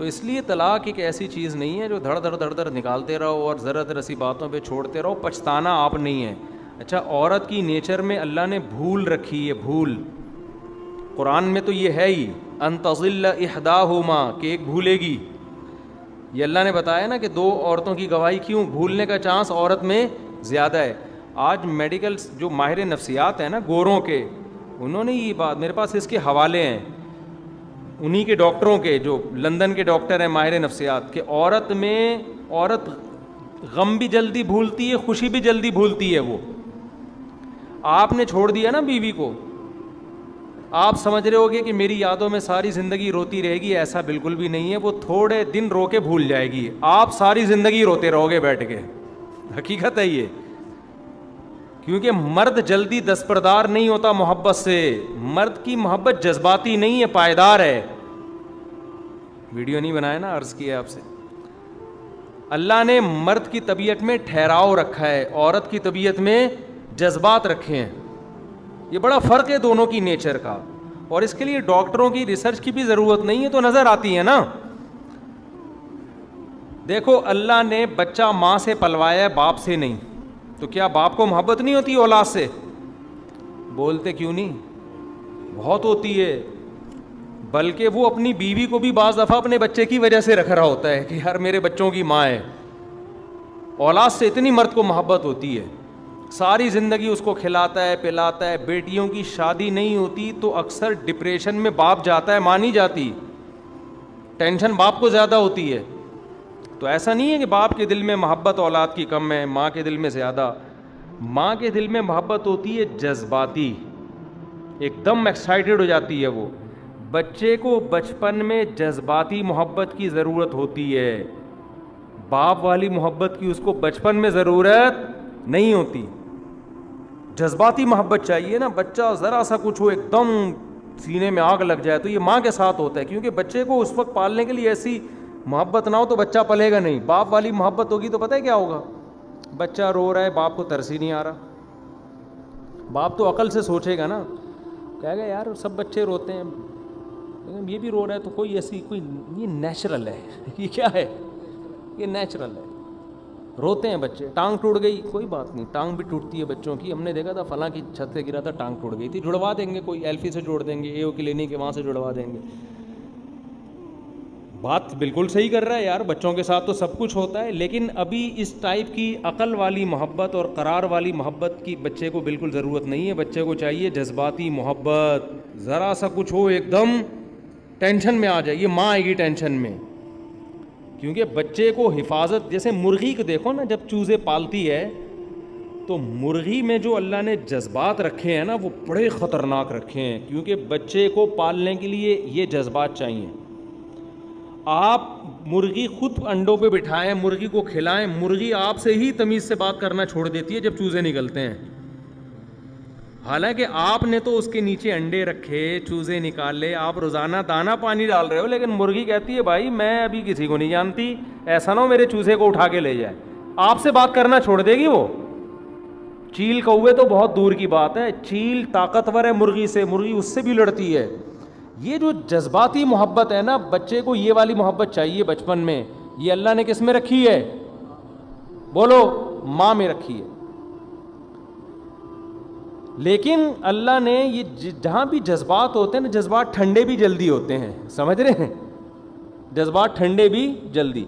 تو اس لیے طلاق ایک ایسی چیز نہیں ہے جو دھڑ دھڑ دھڑ دھڑ نکالتے رہو اور ذرا ذرا سی باتوں پہ چھوڑتے رہو. پچھتانا آپ نہیں ہے. اچھا, عورت کی نیچر میں اللہ نے بھول رکھی ہے, بھول. قرآن میں تو یہ ہے ہی, ان تضل احداہما, کہ ایک بھولے گی. یہ اللہ نے بتایا نا کہ 2 عورتوں کی گواہی کیوں, بھولنے کا چانس عورت میں زیادہ ہے. آج میڈیکل جو ماہر نفسیات ہیں نا گوروں کے, انہوں نے یہ بات, میرے پاس اس کے حوالے ہیں انہی کے ڈاکٹروں کے, جو لندن کے ڈاکٹر ہیں ماہر نفسیات, کہ عورت غم بھی جلدی بھولتی ہے, خوشی بھی جلدی بھولتی ہے. وہ آپ نے چھوڑ دیا نا بیوی کو, آپ سمجھ رہے ہوگے کہ میری یادوں میں ساری زندگی روتی رہے گی, ایسا بالکل بھی نہیں ہے. وہ تھوڑے دن رو کے بھول جائے گی, آپ ساری زندگی روتے رہو گے بیٹھ کے. حقیقت ہے یہ, کیونکہ مرد جلدی دستبردار نہیں ہوتا محبت سے. مرد کی محبت جذباتی نہیں ہے, پائیدار ہے. ویڈیو نہیں بنایا نا, عرض کیا آپ سے. اللہ نے مرد کی طبیعت میں ٹھہراؤ رکھا ہے, عورت کی طبیعت میں جذبات رکھے ہیں. یہ بڑا فرق ہے دونوں کی نیچر کا, اور اس کے لیے ڈاکٹروں کی ریسرچ کی بھی ضرورت نہیں ہے, تو نظر آتی ہے نا. دیکھو, اللہ نے بچہ ماں سے پلوایا ہے, باپ سے نہیں. تو کیا باپ کو محبت نہیں ہوتی اولاد سے؟ بولتے کیوں نہیں, بہت ہوتی ہے. بلکہ وہ اپنی بیوی کو بھی بعض دفعہ اپنے بچے کی وجہ سے رکھ رہا ہوتا ہے کہ یار میرے بچوں کی ماں ہے. اولاد سے اتنی مرد کو محبت ہوتی ہے, ساری زندگی اس کو کھلاتا ہے پلاتا ہے. بیٹیوں کی شادی نہیں ہوتی تو اکثر ڈپریشن میں باپ جاتا ہے, ماں نہیں جاتی. ٹینشن باپ کو زیادہ ہوتی ہے. تو ایسا نہیں ہے کہ باپ کے دل میں محبت اولاد کی کم ہے, ماں کے دل میں زیادہ. ماں کے دل میں محبت ہوتی ہے جذباتی, ایک دم ایکسائٹیڈ ہو جاتی ہے وہ. بچے کو بچپن میں جذباتی محبت کی ضرورت ہوتی ہے, باپ والی محبت کی اس کو بچپن میں ضرورت نہیں ہوتی. جذباتی محبت چاہیے نا. بچہ ذرا سا کچھ ہو ایک دم سینے میں آگ لگ جائے, تو یہ ماں کے ساتھ ہوتا ہے, کیونکہ بچے کو اس وقت پالنے کے لیے ایسی محبت نہ ہو تو بچہ پلے گا نہیں. باپ والی محبت ہوگی تو پتہ ہے کیا ہوگا, بچہ رو رہا ہے, باپ کو ترس ہی نہیں آ رہا. باپ تو عقل سے سوچے گا نا, کہے گا یار سب بچے روتے ہیں, یہ بھی رو رہا ہے, تو کوئی ایسی کوئی, یہ نیچرل ہے. یہ کیا ہے, یہ نیچرل ہے. روتے ہیں بچے, ٹانگ ٹوٹ گئی, کوئی بات نہیں, ٹانگ بھی ٹوٹتی ہے بچوں کی. ہم نے دیکھا تھا فلاں کی چھت سے گرا تھا, ٹانگ ٹوٹ گئی تھی, جڑوا دیں گے, کوئی ایلفی سے جوڑ دیں گے, اے او کلینک کے وہاں سے جڑوا دیں گے. بات بالکل صحیح کر رہا ہے یار, بچوں کے ساتھ تو سب کچھ ہوتا ہے. لیکن ابھی اس ٹائپ کی عقل والی محبت اور قرار والی محبت کی بچے کو بالکل ضرورت نہیں ہے. بچے کو چاہیے جذباتی محبت. ذرا سا کچھ ہو ایک دم ٹینشن میں آ جائے, یہ ماں آئے گی ٹینشن میں. کیونکہ بچے کو حفاظت, جیسے مرغی کو دیکھو نا, جب چوزے پالتی ہے تو مرغی میں جو اللہ نے جذبات رکھے ہیں نا وہ بڑے خطرناک رکھے ہیں, کیونکہ بچے کو پالنے کے لیے یہ جذبات چاہیے. آپ مرغی خود انڈوں پہ بٹھائیں, مرغی کو کھلائیں, مرغی آپ سے ہی تمیز سے بات کرنا چھوڑ دیتی ہے جب چوزے نکلتے ہیں. حالانکہ آپ نے تو اس کے نیچے انڈے رکھے, چوزے نکالے, آپ روزانہ دانہ پانی ڈال رہے ہو, لیکن مرغی کہتی ہے بھائی میں ابھی کسی کو نہیں جانتی, ایسا نہ ہو میرے چوزے کو اٹھا کے لے جائے. آپ سے بات کرنا چھوڑ دے گی وہ. چیل کوے تو بہت دور کی بات ہے, چیل طاقتور ہے مرغی سے, مرغی اس سے بھی لڑتی ہے. یہ جو جذباتی محبت ہے نا, بچے کو یہ والی محبت چاہیے بچپن میں. یہ اللہ نے کس میں رکھی ہے, بولو, ماں میں رکھی ہے. لیکن اللہ نے یہ جہاں بھی جذبات ہوتے ہیں نا, جذبات ٹھنڈے بھی جلدی ہوتے ہیں, سمجھ رہے ہیں, جذبات ٹھنڈے بھی جلدی.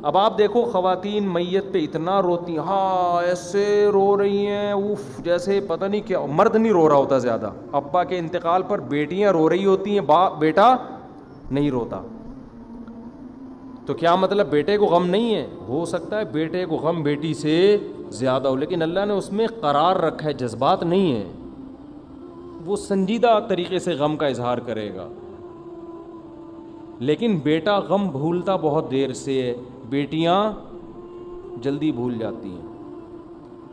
اب آپ دیکھو خواتین میت پہ اتنا روتی ہیں, ہاں ایسے رو رہی ہیں, اوف, جیسے پتہ نہیں کیا. مرد نہیں رو رہا ہوتا زیادہ, ابا کے انتقال پر بیٹیاں رو رہی ہوتی ہیں, بیٹا نہیں روتا. تو کیا مطلب بیٹے کو غم نہیں ہے؟ ہو سکتا ہے بیٹے کو غم بیٹی سے زیادہ ہو, لیکن اللہ نے اس میں قرار رکھا ہے, جذبات نہیں ہے. وہ سنجیدہ طریقے سے غم کا اظہار کرے گا. لیکن بیٹا غم بھولتا بہت دیر سے ہے, بیٹیاں جلدی بھول جاتی ہیں.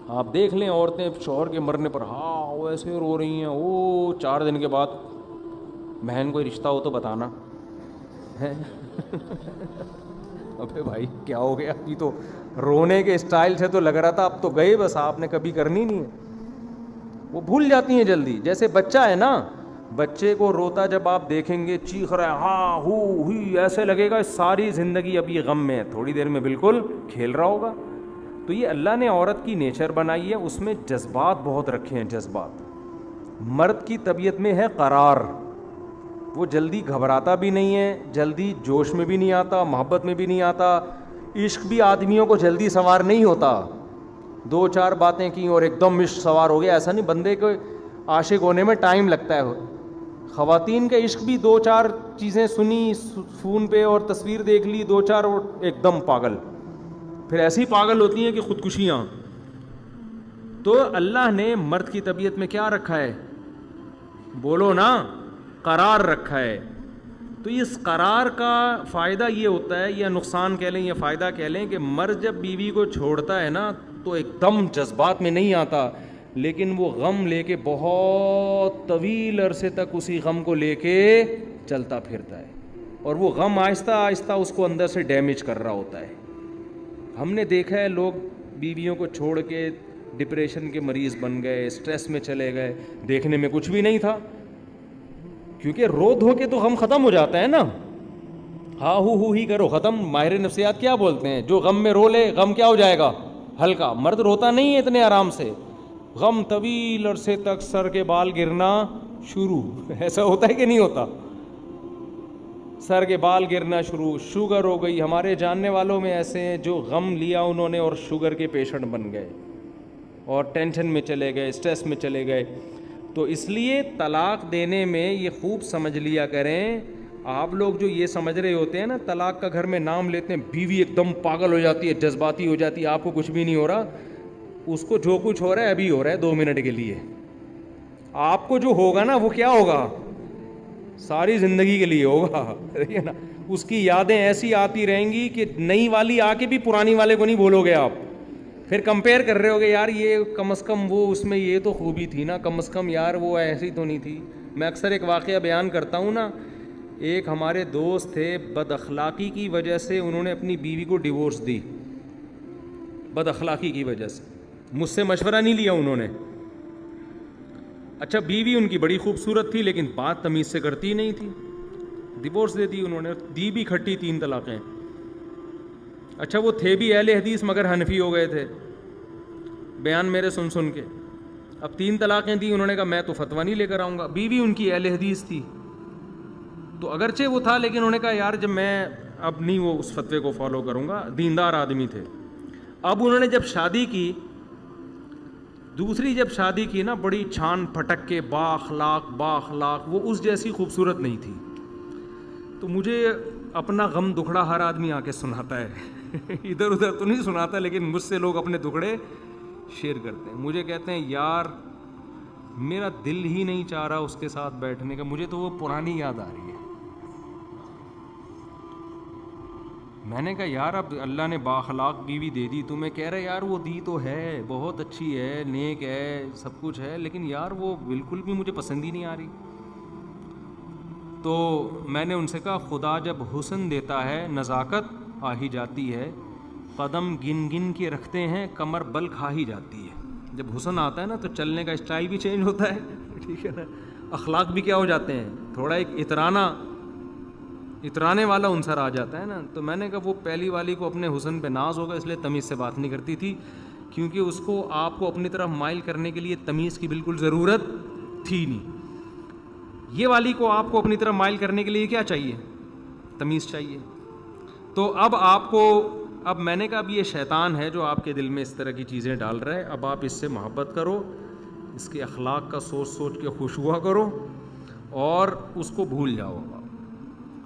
آپ دیکھ لیں عورتیں شوہر کے مرنے پر ہاں ویسے رو رہی ہیں, وہ 4 دن کے بعد بہن کوئی رشتہ ہو تو بتانا ہے. ابے بھائی کیا ہو گیا, ابھی تو رونے کے اسٹائل سے تو لگ رہا تھا اب تو گئے, بس آپ نے کبھی کرنی نہیں ہے. وہ بھول جاتی ہیں جلدی. جیسے بچہ ہے نا, بچے کو روتا جب آپ دیکھیں گے، چیخ رہا ہے ہاں ہو ہوئی، ایسے لگے گا ساری زندگی اب یہ غم میں ہے، تھوڑی دیر میں بالکل کھیل رہا ہوگا. تو یہ اللہ نے عورت کی نیچر بنائی ہے، اس میں جذبات بہت رکھے ہیں. جذبات مرد کی طبیعت میں ہے قرار، وہ جلدی گھبراتا بھی نہیں ہے، جلدی جوش میں بھی نہیں آتا، محبت میں بھی نہیں آتا. عشق بھی آدمیوں کو جلدی سوار نہیں ہوتا، 2-4 باتیں کی اور ایک دم عشق سوار ہو گیا، ایسا نہیں. بندے کو عاشق ہونے میں ٹائم لگتا ہے. خواتین کا عشق بھی 2-4 چیزیں سنی فون پہ اور تصویر دیکھ لی 2-4 اور ایک دم پاگل، پھر ایسی پاگل ہوتی ہیں کہ خودکشیاں. تو اللہ نے مرد کی طبیعت میں کیا رکھا ہے؟ بولو نا، قرار رکھا ہے. تو اس قرار کا فائدہ یہ ہوتا ہے، یا نقصان کہہ لیں یا فائدہ کہہ لیں، کہ مرد جب بیوی کو چھوڑتا ہے نا تو ایک دم جذبات میں نہیں آتا، لیکن وہ غم لے کے بہت طویل عرصے تک اسی غم کو لے کے چلتا پھرتا ہے، اور وہ غم آہستہ آہستہ اس کو اندر سے ڈیمیج کر رہا ہوتا ہے. ہم نے دیکھا ہے لوگ بیویوں کو چھوڑ کے ڈپریشن کے مریض بن گئے، اسٹریس میں چلے گئے، دیکھنے میں کچھ بھی نہیں تھا، کیونکہ رو دھو کے تو غم ختم ہو جاتا ہے نا. ہاں ہو ہی کرو ختم. ماہر نفسیات کیا بولتے ہیں؟ جو غم میں رو لے غم کیا ہو جائے گا؟ ہلکا. مرد روتا نہیں ہے اتنے آرام سے، غم طویل عرصے تک سر کے بال گرنا شروع. ایسا ہوتا ہے کہ نہیں ہوتا؟ سر کے بال گرنا شروع. شوگر ہو گئی. ہمارے جاننے والوں میں ایسے ہیں جو غم لیا انہوں نے اور شوگر کے پیشنٹ بن گئے اور ٹینشن میں چلے گئے، اسٹریس میں چلے گئے. تو اس لیے طلاق دینے میں یہ خوب سمجھ لیا کریں. آپ لوگ جو یہ سمجھ رہے ہوتے ہیں نا، طلاق کا گھر میں نام لیتے ہیں، بیوی ایک دم پاگل ہو جاتی ہے، جذباتی ہو جاتی ہے، آپ کو کچھ بھی نہیں ہو رہا. اس کو جو کچھ ہو رہا ہے ابھی ہو رہا ہے 2 منٹ کے لیے. آپ کو جو ہوگا نا وہ کیا ہوگا؟ ساری زندگی کے لیے ہوگا. ہے نا؟ اس کی یادیں ایسی آتی رہیں گی کہ نئی والی آ کے بھی پرانی والے کو نہیں بولو گے آپ. پھر کمپیئر کر رہے ہوگے، یار یہ کم از کم وہ اس میں یہ تو خوبی تھی نا، کم از کم یار وہ ایسی تو نہیں تھی. میں اکثر ایک واقعہ بیان کرتا ہوں نا. ایک ہمارے دوست تھے، بد اخلاقی کی وجہ سے انہوں نے اپنی بیوی کو ڈیورس دی. بد اخلاقی کی وجہ سے مجھ سے مشورہ نہیں لیا انہوں نے. اچھا بیوی ان کی بڑی خوبصورت تھی لیکن بات تمیز سے کرتی نہیں تھی، ڈیورس دے دی انہوں نے. دی بھی کھٹی 3 طلاقیں. اچھا وہ تھے بھی اہل حدیث مگر حنفی ہو گئے تھے بیان میرے سن سن کے. اب 3 طلاقیں دی. انہوں نے کہا میں تو فتویٰ نہیں لے کر آؤں گا. بیوی ان کی اہل حدیث تھی تو اگرچہ وہ تھا، لیکن انہوں نے کہا یار جب میں اب نہیں وہ اس فتوے کو فالو کروں گا. دیندار آدمی تھے. اب انہوں نے جب شادی کی، دوسری جب شادی کی نا، بڑی چھان پھٹک کے با اخلاق، وہ اس جیسی خوبصورت نہیں تھی. تو مجھے اپنا غم دکھڑا ہر آدمی آ کے سناتا ہے. ادھر ادھر تو نہیں سناتا، لیکن مجھ سے لوگ اپنے دکھڑے شیئر کرتے ہیں. مجھے کہتے ہیں یار میرا دل ہی نہیں چاہ رہا اس کے ساتھ بیٹھنے کا، مجھے تو وہ پرانی یاد آ رہی ہے. میں نے کہا یار اب اللہ نے بااخلاق بیوی دے دی تمہیں، کہہ رہے یار وہ دی تو ہے، بہت اچھی ہے، نیک ہے، سب کچھ ہے، لیکن یار وہ بالکل بھی مجھے پسند ہی نہیں آ رہی. تو میں نے ان سے کہا خدا جب حسن دیتا ہے نزاکت آ ہی جاتی ہے. قدم گن گن کے رکھتے ہیں، کمر بل کھا ہی جاتی ہے. جب حسن آتا ہے نا تو چلنے کا اسٹائل بھی چینج ہوتا ہے. ٹھیک ہے نا؟ اخلاق بھی کیا ہو جاتے ہیں، تھوڑا ایک اترانے والا عنصر آ جاتا ہے نا. تو میں نے کہا وہ پہلی والی کو اپنے حسن پہ ناز ہوگا، اس لیے تمیز سے بات نہیں کرتی تھی، کیونکہ اس کو آپ کو اپنی طرف مائل کرنے کے لیے تمیز کی بالکل ضرورت تھی نہیں. یہ والی کو آپ کو اپنی طرف مائل کرنے کے لیے کیا چاہیے؟ تمیز چاہیے. تو اب آپ کو، اب میں نے کہا اب یہ شیطان ہے جو آپ کے دل میں اس طرح کی چیزیں ڈال رہا ہے. اب آپ اس سے محبت کرو، اس کے اخلاق کا سوچ سوچ کے خوش ہوا کرو اور اس کو بھول جاؤ.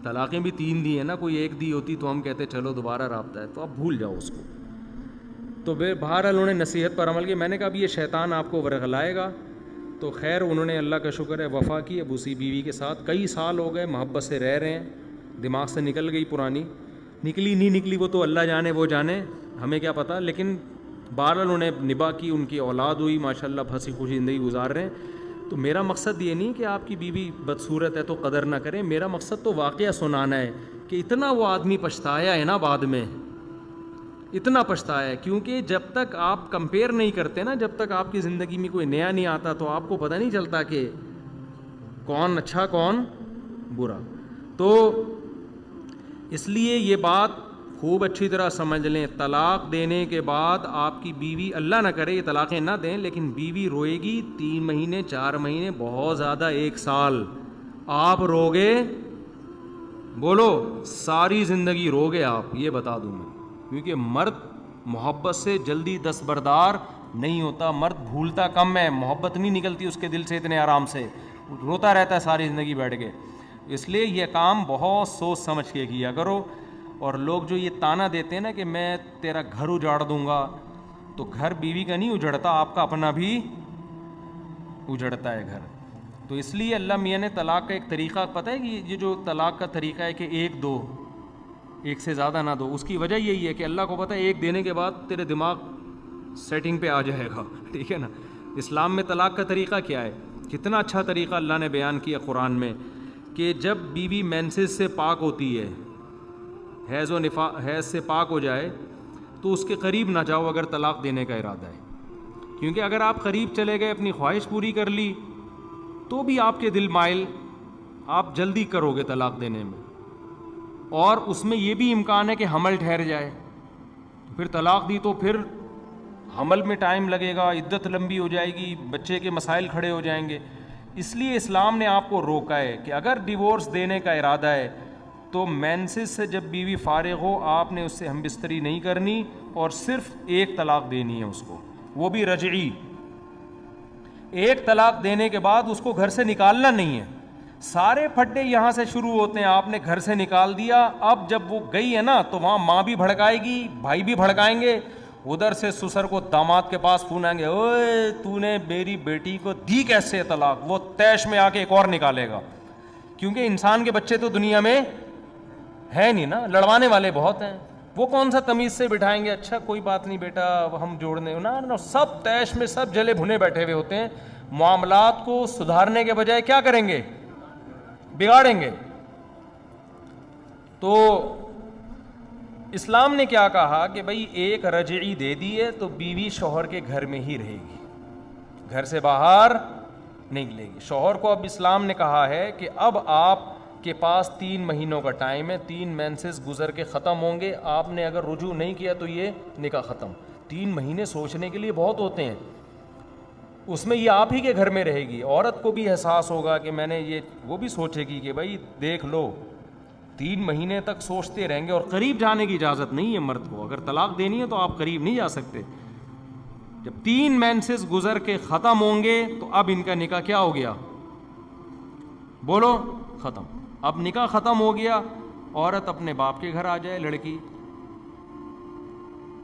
طلاقیں بھی 3 دی ہیں نا، کوئی 1 دی ہوتی تو ہم کہتے چلو دوبارہ رابطہ ہے، تو آپ بھول جاؤ اس کو. تو بہرحال انہوں نے نصیحت پر عمل کیا. میں نے کہا اب یہ شیطان آپ کو ورغلائے گا. تو خیر انہوں نے اللہ کا شکر ہے وفا کی. اب اسی بیوی کے ساتھ کئی سال ہو گئے، محبت سے رہ رہے ہیں. دماغ سے نکل گئی پرانی، نکلی نہیں نکلی وہ تو اللہ جانے وہ جانے، ہمیں کیا پتہ. لیکن بہرحال انہوں نے نبھا کی، ان کی اولاد ہوئی ماشاءاللہ، ہنسی خوشی زندگی گزار رہے ہیں. تو میرا مقصد یہ نہیں کہ آپ کی بیوی بدصورت ہے تو قدر نہ کریں. میرا مقصد تو واقعہ سنانا ہے کہ اتنا وہ آدمی پچھتایا ہے نا بعد میں، اتنا پچھتایا ہے. کیونکہ جب تک آپ کمپیئر نہیں کرتے نا، جب تک آپ کی زندگی میں کوئی نیا نہیں آتا تو آپ کو پتہ نہیں چلتا کہ کون اچھا کون برا. تو اس لیے یہ بات خوب اچھی طرح سمجھ لیں. طلاق دینے کے بعد آپ کی بیوی، اللہ نہ کرے یہ طلاقیں نہ دیں، لیکن بیوی روئے گی 3 مہینے 4 مہینے، بہت زیادہ 1 سال. آپ روگے، بولو ساری زندگی روگے آپ، یہ بتا دوں میں. کیونکہ مرد محبت سے جلدی دستبردار نہیں ہوتا. مرد بھولتا کم ہے، محبت نہیں نکلتی اس کے دل سے اتنے آرام سے، روتا رہتا ہے ساری زندگی بیٹھ کے. اس لیے یہ کام بہت سوچ سمجھ کے کیا کرو. اور لوگ جو یہ تانا دیتے ہیں نا کہ میں تیرا گھر اجاڑ دوں گا، تو گھر بیوی کا نہیں اجڑتا، آپ کا اپنا بھی اجڑتا ہے گھر. تو اس لیے اللہ میاں نے طلاق کا ایک طریقہ، پتہ ہے کہ یہ جو طلاق کا طریقہ ہے کہ 1 2 ایک سے زیادہ نہ دو، اس کی وجہ یہی ہے کہ اللہ کو پتہ ہے ایک دینے کے بعد تیرے دماغ سیٹنگ پہ آ جائے گا. ٹھیک ہے نا. اسلام میں طلاق کا طریقہ کیا ہے؟ کتنا اچھا طریقہ اللہ نے بیان کیا قرآن میں کہ جب بیوی مینسز سے پاک ہوتی ہے، حیض سے پاک ہو جائے، تو اس کے قریب نہ جاؤ اگر طلاق دینے کا ارادہ ہے. کیونکہ اگر آپ قریب چلے گئے، اپنی خواہش پوری کر لی، تو بھی آپ کے دل مائل، آپ جلدی کرو گے طلاق دینے میں. اور اس میں یہ بھی امکان ہے کہ حمل ٹھہر جائے، پھر طلاق دی تو پھر حمل میں ٹائم لگے گا، عدت لمبی ہو جائے گی، بچے کے مسائل کھڑے ہو جائیں گے. اس لیے اسلام نے آپ کو روکا ہے کہ اگر ڈیورس دینے کا ارادہ ہے تو مینسز سے جب بیوی فارغ ہو، آپ نے اس سے ہم بستری نہیں کرنی اور صرف 1 طلاق دینی ہے اس کو، وہ بھی رجعی. 1 طلاق دینے کے بعد اس کو گھر سے نکالنا نہیں ہے. سارے پھڈے یہاں سے شروع ہوتے ہیں، آپ نے گھر سے نکال دیا، اب جب وہ گئی ہے نا تو وہاں ماں بھی بھڑکائے گی، بھائی بھی بھڑکائیں گے، ادھر سے سسر کو داماد کے پاس فون آئیں گے، اوئے تو نے میری بیٹی کو دی کیسے طلاق. وہ تیش میں آ کے ایک اور نکالے گا. کیونکہ انسان کے بچے تو دنیا میں ہے نہیں نا، لڑوانے والے بہت ہیں. وہ کون سا تمیز سے بٹھائیں گے، اچھا کوئی بات نہیں بیٹا ہم جوڑنے نا، سب تیش میں سب جلے بھنے بیٹھے ہوئے ہوتے ہیں. معاملات کو سدھارنے کے بجائے کیا کریں گے، بگاڑیں گے. تو اسلام نے کیا کہا کہ بھئی 1 رجعی دے دی ہے تو بیوی شوہر کے گھر میں ہی رہے گی، گھر سے باہر نہیں نکلے گی. شوہر کو اب اسلام نے کہا ہے کہ اب آپ کے پاس 3 مہینوں کا ٹائم ہے، 3 مینسز گزر کے ختم ہوں گے. آپ نے اگر رجوع نہیں کیا تو یہ نکاح ختم. 3 مہینے سوچنے کے لیے بہت ہوتے ہیں. اس میں یہ آپ ہی کے گھر میں رہے گی. عورت کو بھی احساس ہوگا کہ میں نے یہ، وہ بھی سوچے گی کہ بھائی دیکھ لو 3 مہینے تک سوچتے رہیں گے. اور قریب جانے کی اجازت نہیں ہے مرد کو. اگر طلاق دینی ہے تو آپ قریب نہیں جا سکتے. جب 3 مینسز گزر کے ختم ہوں گے تو اب ان کا نکاح کیا ہو گیا، بولو ختم. اب نکاح ختم ہو گیا، عورت اپنے باپ کے گھر آ جائے لڑکی،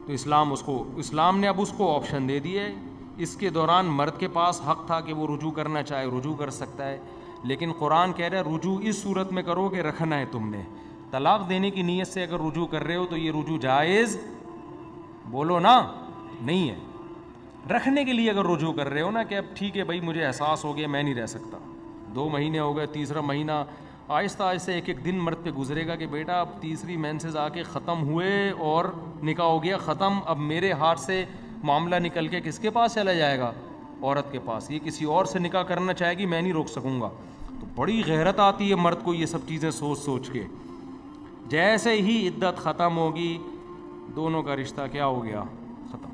تو اسلام نے اب اس کو آپشن دے دیا ہے. اس کے دوران مرد کے پاس حق تھا کہ وہ رجوع کرنا چاہے رجوع کر سکتا ہے، لیکن قرآن کہہ رہا ہے رجوع اس صورت میں کرو کہ رکھنا ہے تم نے. طلاق دینے کی نیت سے اگر رجوع کر رہے ہو تو یہ رجوع جائز، بولو نا، نہیں ہے. رکھنے کے لیے اگر رجوع کر رہے ہو نا کہ اب ٹھیک ہے بھائی مجھے احساس ہو گیا میں نہیں رہ سکتا، 2 مہینے ہو گئے، تیسرا مہینہ، آہستہ آہستہ ایک دن مرد پہ گزرے گا کہ بیٹا اب تیسری مینسز آ کے ختم ہوئے اور نکاح ہو گیا ختم، اب میرے ہاتھ سے معاملہ نکل کے کس کے پاس چلا جائے گا، عورت کے پاس. یہ کسی اور سے نکاح کرنا چاہے گی، میں نہیں روک سکوں گا. تو بڑی غیرت آتی ہے مرد کو یہ سب چیزیں سوچ سوچ کے. جیسے ہی عدت ختم ہوگی دونوں کا رشتہ کیا ہو گیا، ختم.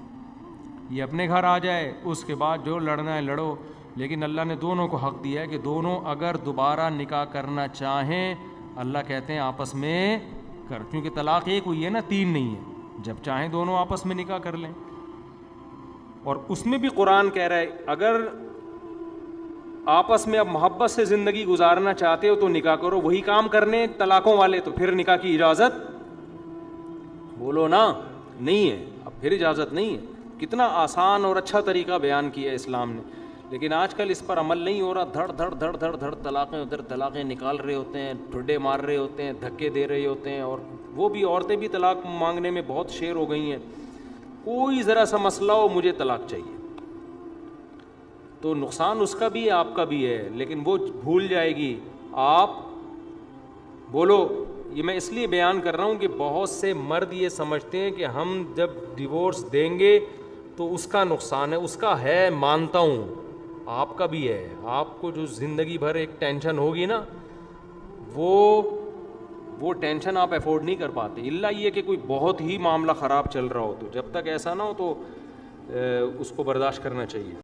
یہ اپنے گھر آ جائے، اس کے بعد جو لڑنا ہے لڑو. لیکن اللہ نے دونوں کو حق دیا ہے کہ دونوں اگر دوبارہ نکاح کرنا چاہیں، اللہ کہتے ہیں آپس میں کر، کیونکہ طلاق 1 ہوئی ہے نا، 3 نہیں ہے. جب چاہیں دونوں آپس میں نکاح کر لیں. اور اس میں بھی قرآن کہہ رہا ہے اگر آپس میں اب محبت سے زندگی گزارنا چاہتے ہو تو نکاح کرو. وہی کام کرنے طلاقوں والے تو پھر نکاح کی اجازت، بولو نا، نہیں ہے. اب پھر اجازت نہیں ہے. کتنا آسان اور اچھا طریقہ بیان کیا ہے اسلام نے. لیکن آج کل اس پر عمل نہیں ہو رہا. دھڑ دھڑ دھڑ دھڑ دھڑ طلاقیں، ادھر طلاقیں نکال رہے ہوتے ہیں، ٹھڈے مار رہے ہوتے ہیں، دھکے دے رہے ہوتے ہیں. اور وہ بھی عورتیں بھی طلاق مانگنے میں بہت شیر ہو گئی ہیں. کوئی ذرا سا مسئلہ ہو مجھے طلاق چاہیے، تو نقصان اس کا بھی ہے آپ کا بھی ہے. لیکن وہ بھول جائے گی. آپ بولو، یہ میں اس لیے بیان کر رہا ہوں کہ بہت سے مرد یہ سمجھتے ہیں کہ ہم جب ڈیورس دیں گے تو اس کا نقصان ہے. اس کا ہے، مانتا ہوں، آپ کا بھی ہے. آپ کو جو زندگی بھر ایک ٹینشن ہوگی نا, وہ ٹینشن آپ افورڈ نہیں کر پاتے, الا یہ کہ کوئی بہت ہی معاملہ خراب چل رہا ہو. تو جب تک ایسا نہ ہو تو اس کو برداشت کرنا چاہیے.